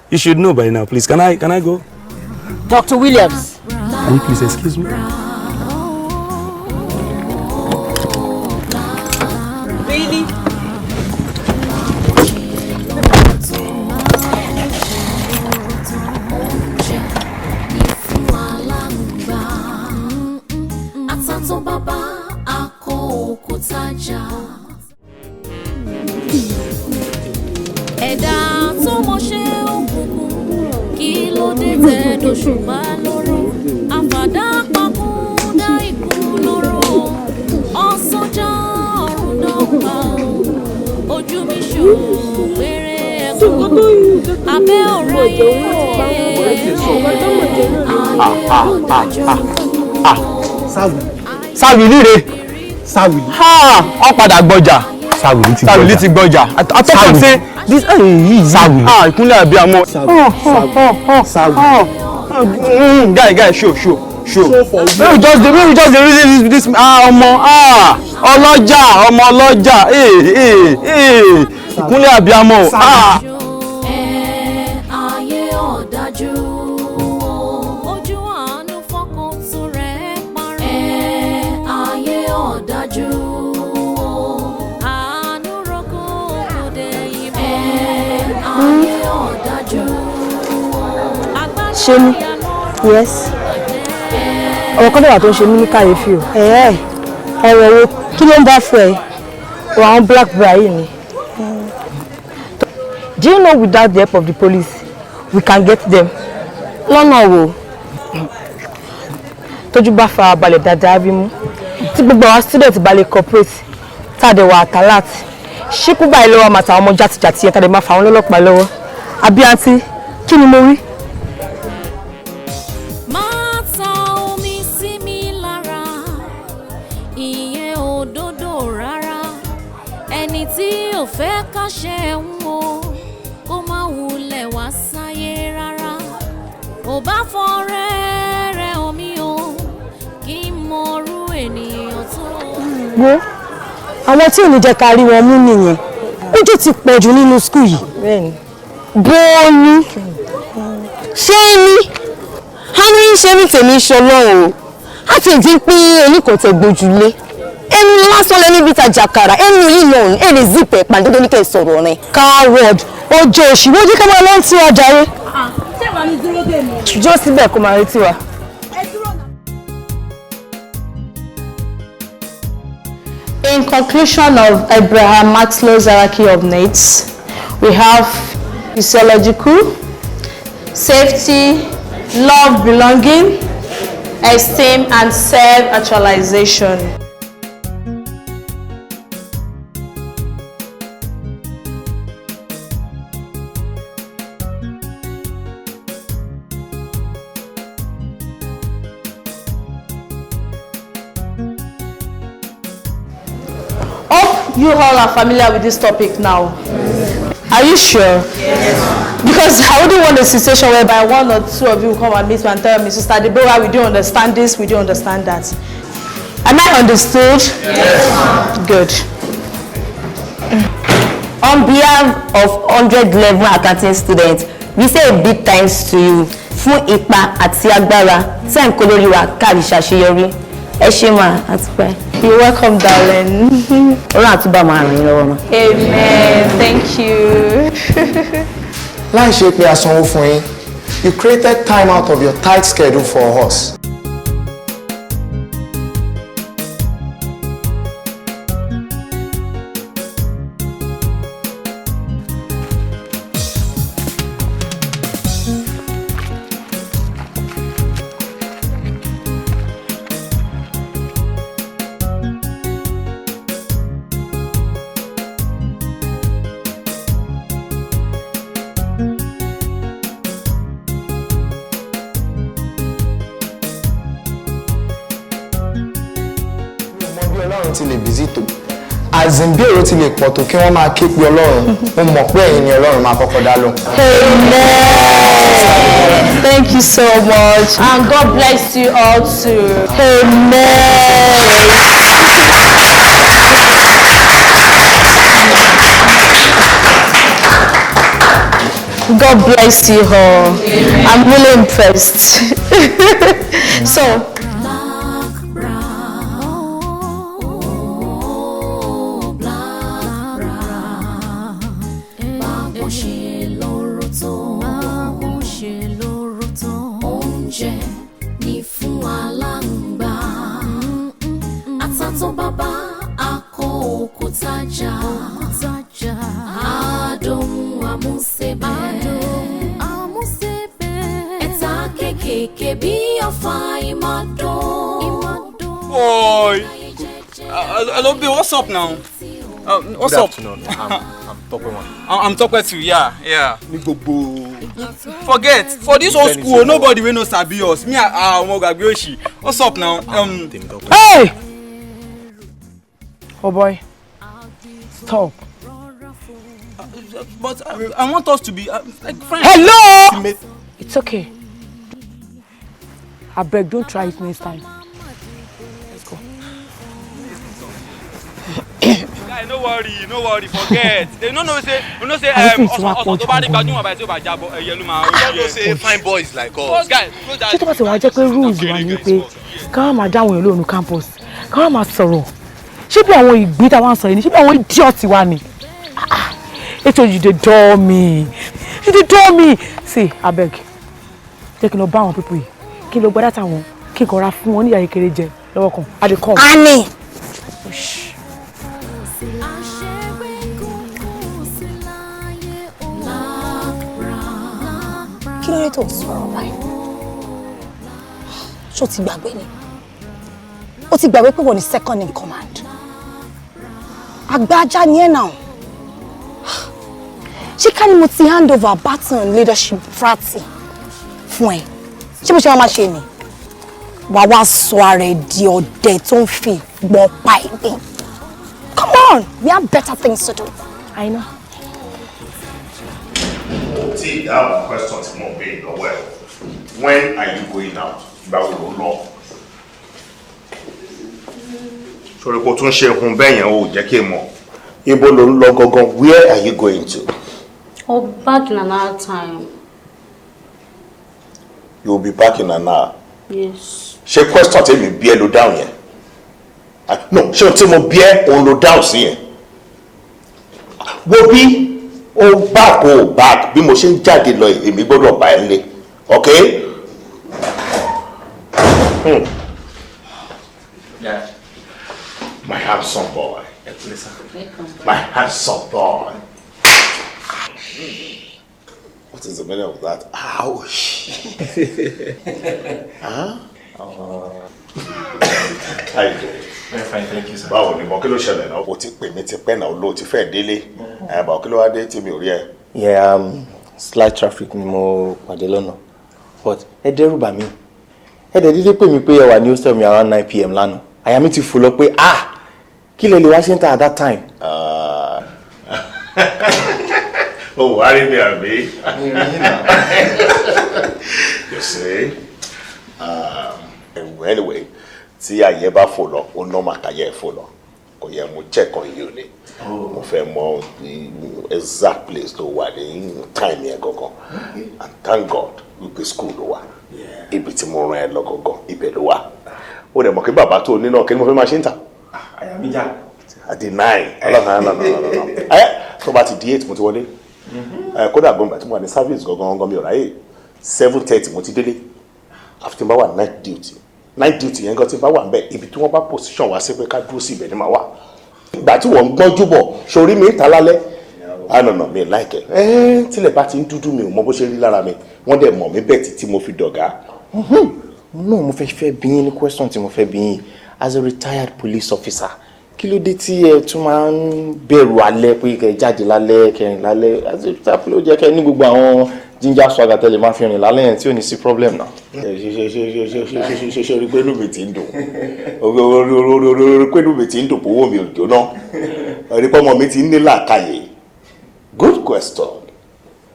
you should know by now, please. Can I go? Dr. Williams. Can you please excuse me? Really? Ẹ̀dá tó mọṣẹ́ òkùnkùn kí ló dé tẹ̀dọ̀ ṣùgbọ́n lóró àfàdá pakúndá ikú lóró ọ̀sánjá ọ̀run dọ́gba ojú mi ṣòro péré ẹ̀kọ́ abẹ́ ọ̀rọ̀ Sáwìlì rè Sáwìlì. Ó padà gbọ́jà. Sáwìlì ti gbọ́jà. Atọ́ka ṣe this Sáwìlì. Ìkúnlẹ̀ àbíamọ. Sáwìlì. Guy, show. Maybe just the reason this ọmọ ọlọ́jà ìkúnlẹ̀ àbíamọ. Ayé ọ̀dájú ojú àánú fọ́kàn tó rẹ̀ parun. Ayé ọ̀dájú àánú rọ́kò òde ìbọn. Ayé ọ̀dájú. Ṣé mi? Yes. Ọ̀rọ̀ kan wà tó ń ṣe mí ní kàyéfì o. Ọ̀rọ̀ wo kí ló ń bá fún ẹ? Àwọn black bra yìí ni. Do you know without the help of the police, we can get them? Lọ́nà wo? Tójú bá fara balẹ̀ dáadáa bí mú. Tí gbogbo àwọn student bá lè cooperate, tàdé wà àtàlát. Ṣíkú báyìí lọ́wọ́ àmàtà àwọn ọmọ játijàti yẹn tàdé máa fà wọ́n lọ́lọ́pàá lọ́wọ́. Àbí àǹtí, kí ni mo rí? Fẹ́ ká ṣe ń wo kó má wulẹ̀ wá sáyé rárá ò bá fọ̀rẹ́ rẹ̀ omi o kí n mọrú ènìyàn tó. Wo àwọn tí ò ní jẹ́ ká rí wọn mú nìyẹn ojú ti pọ̀ jù nínú skul yìí. Bọ́ọ̀lù ṣé ní hánú yín ṣe ní tèmi ṣọlọ́run á ti dín pé oníkọ̀tẹ̀ gbójúlé ẹnu lásán lẹ́ni bí ta jàkàrà ẹnu yìí náà ní ẹni zipẹ̀ pàdé ní kẹ́ sọ̀rọ̀ rẹ̀. Coward ojú òṣìwò ojú kẹ́ máa lọ́n tí ọjà rẹ̀. Ṣé wàá ní dúró dè mí? Jó síbẹ̀ kó máa retí wa. In conclusion of Abraham Maslow's hierarchy of needs, we have physiological, safety, love, belonging, esteem, and self-actualization. You all are familiar with this topic now. Are you sure? Yes. Because I wouldn't want a situation whereby one or two of you will come and meet me and tell me, Sister Deborah, we don't understand this, we don't understand that. Am I understood? Yes. Good. On behalf of 100 level accounting students, we say a big thanks to you fún ipa àti agbára tí ẹ̀ ń kó lórí wa káàrí ṣàṣeyọrí. Ẹ ṣé mà àti pẹ́. You're welcome, darling. Amen. Thank you. Láì ṣe pé a sanwó fún yín, you created time out of your tight schedule for us. Ti lè busy tó azin bí èrò ti lè pọ̀ tó kí wọ́n máa ké pe Ọlọ́run mo mọ̀ pé ẹ̀yin ni Ọlọ́run máa kọ́kọ́ dá lóhùn. Amen. Thank you so much and God bless you all too. Amen. God bless you all. Amen. I'm really impressed. So. Hello, B, what's up now? What's Good up? afternoon. I'm I'm talking to yeah. Forget for this old school, nobody will know sabi us. Me Mogagbeoshi. What's up now? Hey! Oh boy. Stop. But I want us to be like friends. Hello! It's okay. I beg, don't try it next time. Let's go. Guy, no worry, forget. They no say also to body gbadun about say ba jabo yelu ma. You say fine boys like us. Guy, ṣé tó bá ti wá jẹ́ pé rules wà ní pé ká máa dáwọn èèyàn lónìí campus ká máa sọ̀rọ̀ ṣé bí àwọn ìgbín táwọn ń sọ yìí ni ṣé bí àwọn idiot wà ní. Ètò you dey dull me. See, abeg jẹ́ kí n lọ bá àwọn pípọ̀ yìí kí n lọ gbọ́dá táwọn kí n kàn ra fún wọn ní ìyá kékeré jẹ lọ́wọ́ kan I dey come. Annie. Kí ló dé tó sọ̀rọ̀ báyìí? Ṣó ti gbàgbé ni? Ó ti gbàgbé pé wọ́n ní second in command. Àgbà ajá ni ẹ̀ náà. Ṣé ká ní mo ti hand over baton leadership fratty fún ẹ? Ṣé bó ṣe máa ṣe ni? Wà wá sọ ara ẹ di ọ̀dẹ̀ tó ń fi gbọ́ pa ìgbín. Come on, we have better things to do. I know. See, that one question is more being aware. When are you going out? Báwo ló lọ? Sori kò tún ṣe hun bẹ́ẹ̀ yẹn o jẹ́ kí n mọ̀. Ibo ló ń lọ gangan? Where are you going to? Oh, back in another time. You will be back in an hour. Yes. Ṣé question tèmi bí ẹ ló dáhùn yẹn? No, ṣé o tí mo bí ẹ òun ló dáhùn sí yẹn? Wo bí o back bí mo ṣe ń jáde lọ èmi gbọ́dọ̀ bá ẹ lé, okay? Yeah. My handsome boy. My handsome boy. What is the meaning of that? Ouch. Huh? How you doing? Very fine, thank you, sir. Báwo ni mo kí ló ṣẹlẹ̀ náà? O ti pè mí ti pẹ́ náà ló ti fẹ́ délé. Báwo kí ló wá dé tí mi ò rí ẹ? Yeah, slight traffic ni mo pàdé lọ́nà. But ẹ dẹ́rù bà mí. Ẹ dẹ̀ dídé pè mí pé ẹ wà ní hostel mi around 9 p.m. lánàá. Àyà mi ti fò lọ pé kí lè wá ṣe ń ta at that time. Oh, why did they be? You see? Anyway, tí ayé bá fò lọ, ó normal káyé fò lọ. Kò yẹ mo check on you ni. Mo fẹ́ mọ̀ the exact place tó wà ní time yẹn gangan. And thank God, wípé school ló wà. Ibi tí mo rán ẹ lọ gangan, ibẹ̀ ló wà. Ó dẹ̀ mọ̀ kí bàbá tó ní náà kí ni mo fẹ́ máa ṣe ń tà? Àyà mi já. Àdì 9. No. Tó bá ti di 8 mo ti wọlé. Kódà gbọ́ngbà tí mo wà ní service gangan mi ò ráyè 7:30 mo ti délé after bá wà night duty yẹn gan tí bá wà ń bẹ̀ ibi tí wọ́n bá position wá sí pé ká dúró sí ibẹ̀ ni màá wà ìgbà tí wọ́n ń gbọ́njú bọ̀ sórí mi ń ta lálẹ́ no mi láìkẹ́ tílẹ̀ bá ti ń dúdú mi ò mọ bó ṣe rí lára mi wọ́n dẹ̀ mọ̀ mí bẹ́ẹ̀ títí mo fi dọ̀gá. No, mo fẹ́ bí yín ní question tí mo fẹ́ bí yín as a retired police officer kí ló dé tí ẹ tún máa ń bẹ̀rù alẹ́ pé kẹ́ jáde lálẹ́ kẹrin lálẹ́ as a retired police ó jẹ́ kẹ́ ní gbogbo àwọn ginger swagger tẹ́lẹ̀ máa fi rìn lálẹ́ yẹn tí ò ní sí problem náà. ṣe orí pé inú mi ti ń dùn orí pé inú mi ti ń dùn owó mi ò jóná orí pé ọmọ mi ti ń ní làákàyè. Good question.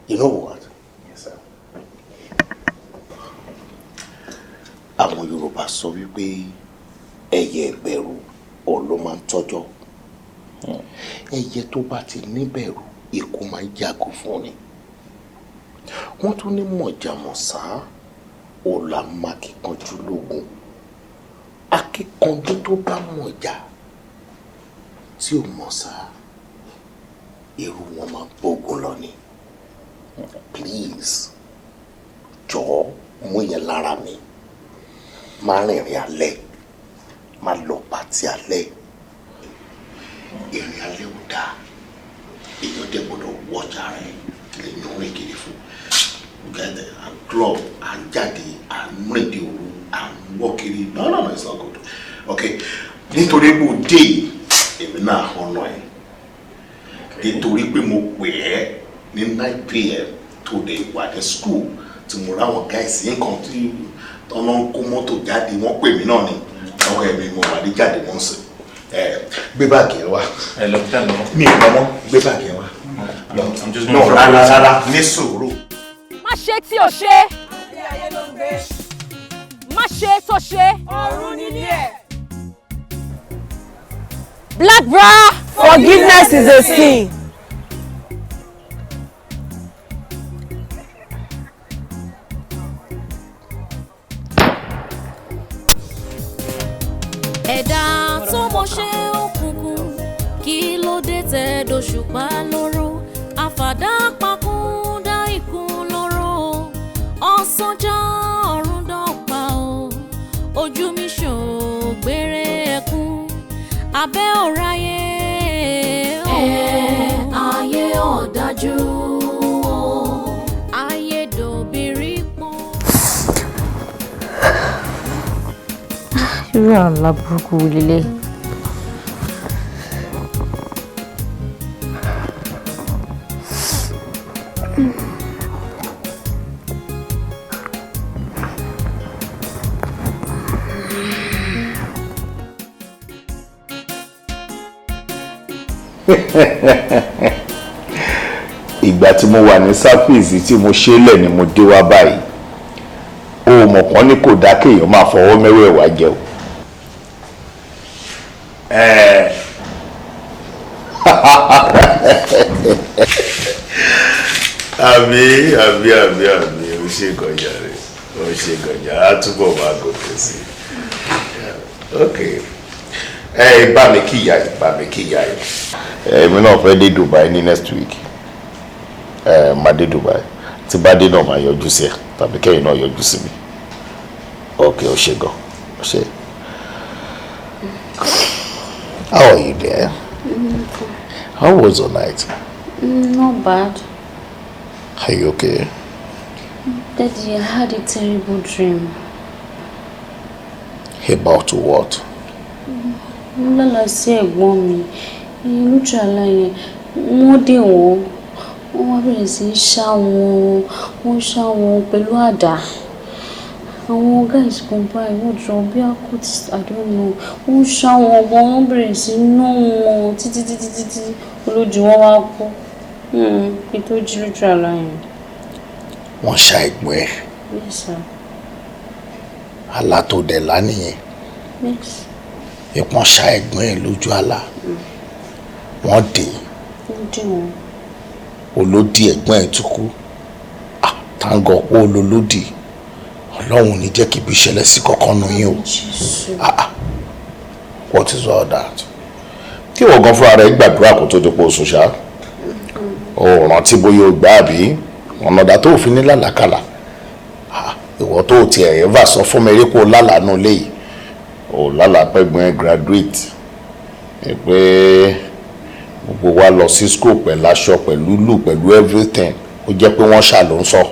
You know what? Yes, sir. Àwọn Yorùbá sọ wípé ẹyẹ ìbẹ̀rù ló máa ń tọ́jọ́ ẹyẹ tó bá ti níbẹ̀rù ikú máa ń yàgò fún ni wọ́n tún ní mọ̀jàmọ̀sá ọ̀la mákìkanjú lógun akíkanjú tó bá mọ̀jà tí ò mọ̀sá irú wọn máa gbógun lọ ni please jọ̀ọ́ mú yẹn lára mi má rìnrìn alẹ́ má lọ pàtí alẹ́ ìrìn alẹ́ ò dáa èèyàn dẹ̀ gbọ́dọ̀ wọ́jà rẹ̀ lè ní orin kiri fún gẹ́gẹ́ à ń club à ń jáde à ń rìndì òru à ń wọ́ kiri no it's not good okay nítorí mo dé èmi náà ọ̀nà ẹ̀ nítorí pé mo pè ẹ́ ní 9 p.m. tó dé wà ní school tí mo ráwọn guys nǹkan tí tọ́nà ń kó mọ́tò jáde wọ́n pè mí náà ni àwọn ẹ̀mí mo wà ní jáde mọ́ sí gbé báàgì ẹ wá. ẹ lọ bí táwọn mi ò lọ́mọ́ gbé báàgì ẹ wá. náà rárá ní sùúrù. má ṣe tí o ṣe má ṣe tó ṣe ọ̀run nílé ẹ̀. Black bra, forgiveness is a sin. ẹ̀dá tó mọ̀ ṣe òkùnkùn kí ló dé tẹ̀ dòṣùpá lóró àfàdá pakún dá ikún lóró ọ̀sán já ọ̀run dọ́gba o ojú mi ṣògbére ẹkún abẹ́ ọ̀ráyé ayé ọ̀dájú ayé dòbírí pọ́n. irú àlá burúkú lélẹ̀. ìgbà tí mo wà ní sáfíìsì tí mo ṣe lẹ̀ ni mo dé wá báyìí o mọ̀ kán ní kò dá kéèyàn máa fọwọ́ mẹ́wẹ̀ẹ̀wá jẹ o. àmì ó ṣe gànjà rẹ ó ṣe gànjà á túbọ̀ máa gòkè sí i. ok bá mi kíyà yìí. èmi náà fẹ́ dé Dubai ní next week máa dé Dubai tí bá dé náà máa yọjú sí ẹ tàbí kẹ́yìn náà yọjú sí mi. ok ó ṣe gan ó ṣe. How are you there? How was your night? Not bad. Are you okay? Daddy, I had a terrible dream. About what? Mo lálàá sí ẹ̀gbọ́n mi. Lójú àlá yẹn, wọ́n dè wọ́n. Wọ́n wá bẹ̀rẹ̀ sí í ṣá wọn. Wọ́n ṣá wọn pẹ̀lú àdá. Àwọn guys kan báyìí wọ́n jọ bí akutist, I don't know. Wọ́n ṣá wọn gan, wọ́n bẹ̀rẹ̀ sí í ná wọn títí olójú wọn wá kú. Kí tó jí lójú àlá yẹn. Wọ́n ṣá ẹ̀gbọ́n ẹ̀. Yes, sir. Àlá tó dẹ̀ lá nìyẹn. Yes. Ìpọ́n ṣá ẹ̀gbọ́n ẹ̀ lójú àlá. Wọ́n dè. Wọ́n dè wọ́n. Olódì ẹ̀gbọ́n ẹ̀ tún kú. Tàǹgọ̀ pé olólódì. Ọlọ́run ní jẹ́ kí ibi ìṣẹ̀lẹ̀ sí kankan nù yín o. What is all that? Kí wọ́n gan fúnra rẹ̀ gbàdúrà kó tó dípò oṣù ṣá. O rántí bóyá o gbà bí ọ̀nàdà tó fi ní làlàkàlà. Ìwọ tó tiẹ̀ ẹ̀fà sọ fún mi rí kó lálàánú léyìí. O lálàpẹ̀gbọ́n ẹ̀ graduate. Pé gbogbo wa lọ sí school pẹ̀lú aṣọ pẹ̀lú lù pẹ̀lú everything. Ó jẹ́ pé wọ́n ṣà ló ń sọ.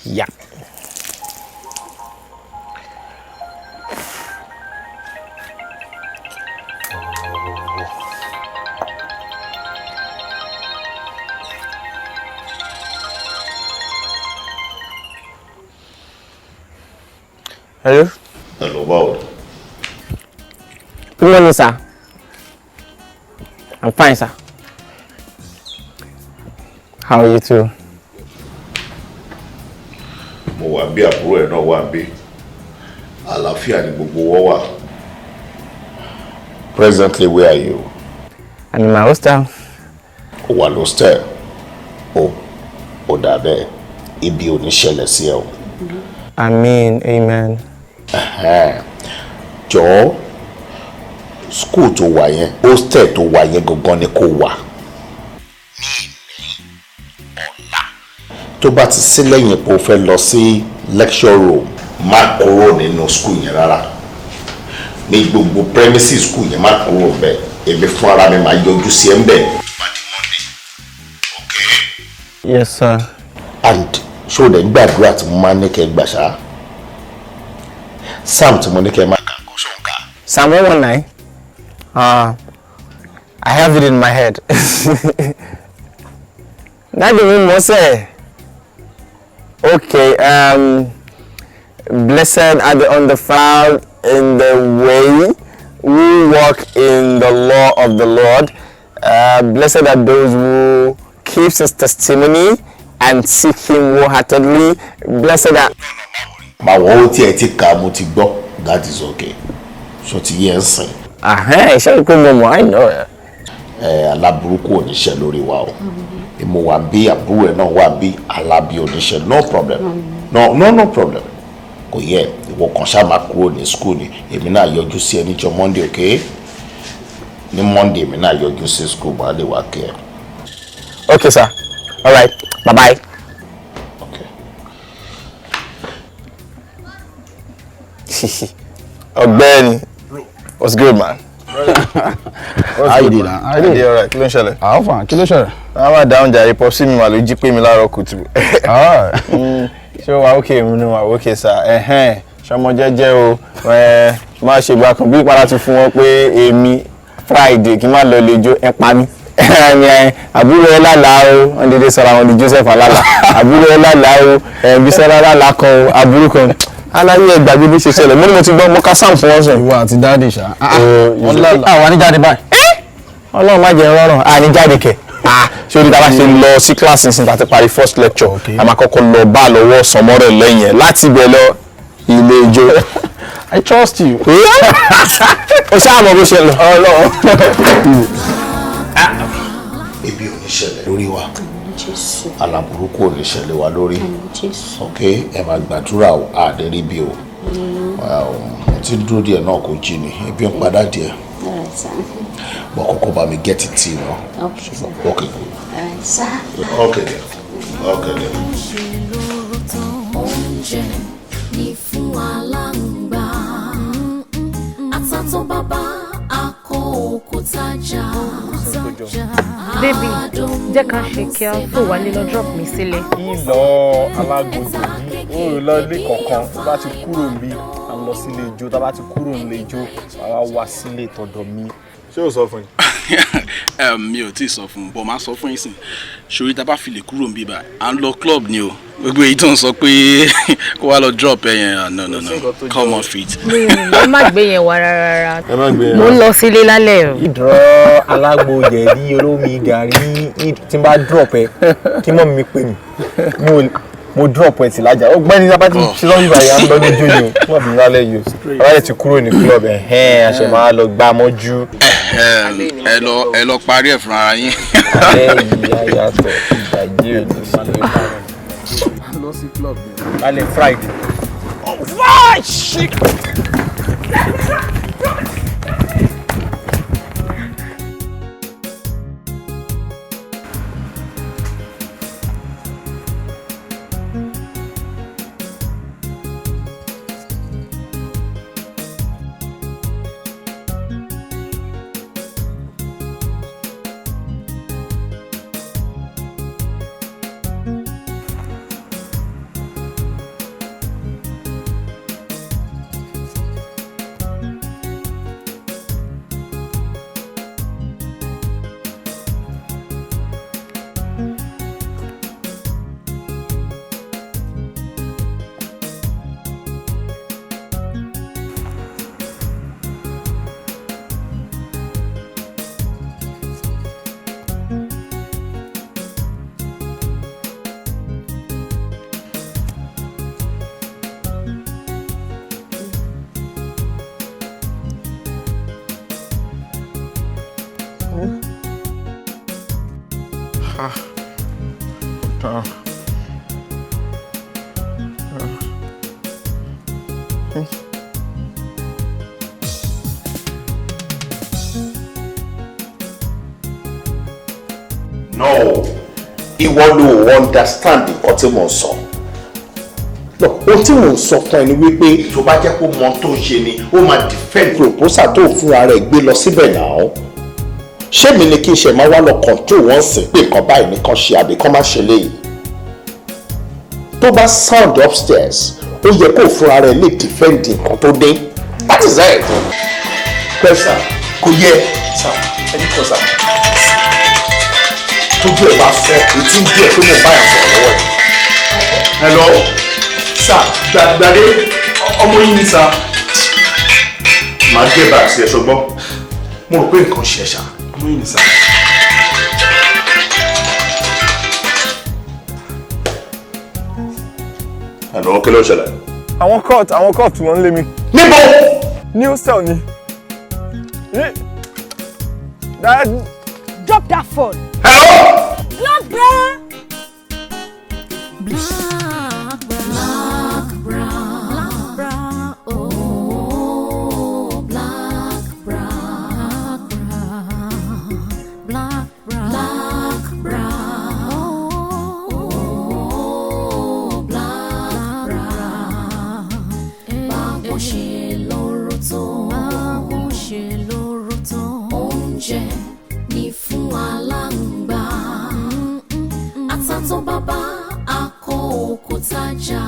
Yeah. Hello? Hello, Bob. Good morning, sir. I'm fine, sir. How are you too? Mo wà bí àbúrò ẹ̀ náà wà bí. Àlàáfíà ni gbogbo wọn wà. Presently, where are you? I'm in my hostel. Ó wà lọ́stẹ̀. Ó dà bẹ́ẹ̀. Ibi ò ní ṣẹlẹ̀ sí ẹ o. Amen. Amen. Jọ̀ọ́, school tó wà yẹn, hostel tó wà yẹn gangan ni kò wà. Tó bá ti sí lẹ́yìn pé o fẹ́ lọ sí lecture room, má kúrò nínú school yẹn rárá. Ní gbogbo premises school yẹn má kúrò ńbẹ̀. Èmi fún ara mi máa yọjú sí ẹ ńbẹ̀. Yes, sir. And ṣó lè gbàdúrà tí mo máa ń ní kẹ́ gbà ṣá. Psalm tí mo ní kẹ́ máa kà kó ṣó ń kà. Psalm 119. I have it in my head. That didn't mean say. Okay. Blessed are the undefiled in the way who walk in the law of the Lord. Blessed are those who keep his testimony and seek him wholeheartedly. Blessed are. Báwo tí ẹ ti kà mo ti gbọ́, that is okay. So ti yẹ ń sìn. Ṣé o kò mọ̀ mọ̀? I know. Aláburúkú oníṣẹ́ lórí wa o. Mo wà bí àbúrò ẹ̀ náà wà bí alábí oníṣẹ́, no problem. No problem. Kò yẹ ìwọ kan ṣáà máa kúrò ní school ni. Èmi náà yọjú sí ẹ níjọ́ Monday, okay? Ní Monday èmi náà yọjú sí school máa lè wá kí ẹ. Okay, sir. All right. Bye-bye. Ọ̀gbẹ́ni, what's good, man? How you doing? How you doing? All right. Kí ló ń ṣẹlẹ̀? How far? Kí ló ṣẹlẹ̀? I'm not down there. Pop sí mi mà ló jí pé mi láàárọ̀ kùtù. Ṣé o wà okay? Mo ní wà okay, sir. Ṣọmọ jẹ́jẹ́ o. Má ṣe gbà kan bí ìpara ti fún wọn pé èmi Friday kí n má lọ lè jó ẹ pa mí. Àbúrò ẹ lálàá o, wọ́n dédé sọ̀rọ̀ àwọn di Joseph alálà. Àbúrò ẹ lálàá o, Bísọ́lá lálàá kan o, àbúrò kan. Aláyé ẹgbàgbé bí ṣe ṣẹlẹ̀, mo ní mo ti gbọ́ mo ká Sam fún wọn sọ. Ìwọ àti dáàdì ṣá. Àwọn àníjáde báyìí. Ọlọ́run má jẹ́ rọrùn, àníjáde kẹ̀. Ṣé orí tàbá ṣe lọ sí kíláàsì nísìnyí tàti parí first lecture, a máa kọ́kọ́ lọ bá lọ́wọ́ sọmọ́rẹ̀ lẹ́yìn ẹ̀ láti ibẹ̀ lọ ilé ijó. I trust you. O ṣáà mọ bó ṣe lọ. Ebi ò ní ṣẹlẹ̀ lórí wa. Aláburúkú ò ní ṣẹlẹ̀ wa lórí. Okay, ẹ máa gbàdúrà o, àdérí bí o. Mo ti dúró díẹ̀ náà kò jí ni, ebi ń padà díẹ̀. Bọ̀ kọ́kọ́ bá mi get it náà. Okay. Okay then. Oúnjẹ ní fún aláǹgbá. Àtàtọ̀ bàbá akọ òkúta jà. Baby, jẹ́ ká ṣe kí a tó wálé lọ drop mi sílẹ̀. Ìlọ alágbòdo yìí, ó lọ ilé kọ̀ọ̀kan, tó bá ti kúrò níbí, a lọ sílé ijó, tó bá ti kúrò nílé ijó, àwa wá sílé tọ̀dọ̀ mi. Ṣé o sọ fún yín? Mi ò tí ì sọ fún un, bọ̀ máa sọ fún yín sìn. Ṣòrí tá a bá fi lè kúrò níbí báyìí, à ń lọ club ni o. Gbogbo èyí tó ń sọ pé kó wá lọ drop ẹ yẹn, no, come on feet. Ẹ má gbé yẹn wá rárá. Mo ń lọ sílé lálẹ́ o. Ìdúró alágbo jẹ̀dí olómi gàrí tí n bá drop ẹ kí mọ́ mi pè mí. Mo drop ẹ ti lájà. Ọ̀gbẹ́ni tá a bá ti ṣe lọ́wọ́ ìbàyà ń lọ lójú ni o. Wọ́n fi lálẹ́ yìí o. Bàbá yẹn ti kúrò ní club àṣẹ máa lọ gbá mọ́jú. Ẹ lọ parí ẹ̀ fúnra yín. Alẹ́ yìí ayàtọ̀ ìgbàgbé òní sílé. Lọ sí club yẹn. Lálẹ́ Friday. Why shit? Thank you. No, ìwọ ló understand nǹkan tí mo sọ. Ohun tí mò ń sọ fún ẹ ni wípé tó bá jẹ́ kó mọ tó ń ṣe ni ó máa defend proposal tó fúnra rẹ̀ gbé lọ síbẹ̀ náà. Ṣé mi ni kí n ṣe máa wá lọ control wọ́n sìn pé nǹkan báyìí nìkan ṣe àbí kán má ṣe léyìí? Tó bá sound upstairs ó yẹ kó fúnra rẹ̀ lè defend nǹkan tó dé. That is it. Pẹ́sà kò yẹ sà ẹni kọ́ sà. Tójú ẹ̀ bá fọ́ etí ń díẹ̀ tó mọ̀ báyà sọ̀rọ̀ lọ́wọ́ ẹ̀. Hello. Sà gbàgbàdé ọmọ yìí ni sà. Màá gé bá àti ẹ̀ṣọ́ gbọ́. Mo rò pé nǹkan ṣe ẹ̀ṣà. Ọmọ yìí ni sà. Hello, kí ló ṣẹlẹ̀? Àwọn court wọ́n lé mi. Níbo? Ní hostel ni. Dad. Drop that phone. Hello? Black bra. Black bra, oh, black bra, black bra, oh, black bra. Báwo ṣe lóró tó, oúnjẹ ní fún aláǹgbá. Àtàtọ̀ bàbá akọ òkúta jà,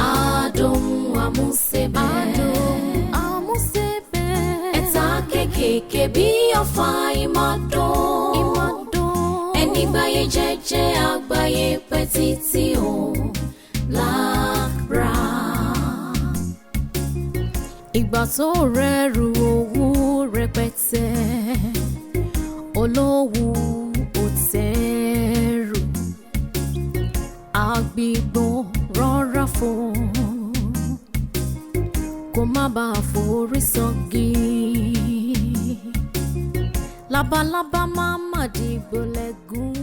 àádọ́hùn àmúṣebẹ̀, ẹ̀ta kékèké bí ọ̀fà ìmàdó, ẹni gbáyé jẹ́jẹ́ àgbáyé pẹ́ títí o, black bra. Ìgbà tó rẹ́rù owó rẹpẹtẹ, olówó òtẹ́rù, àgbìgbọ̀n rọra fò kó má bàa forí sọ́gi, labalábá má má dìgbò lẹ́gùn.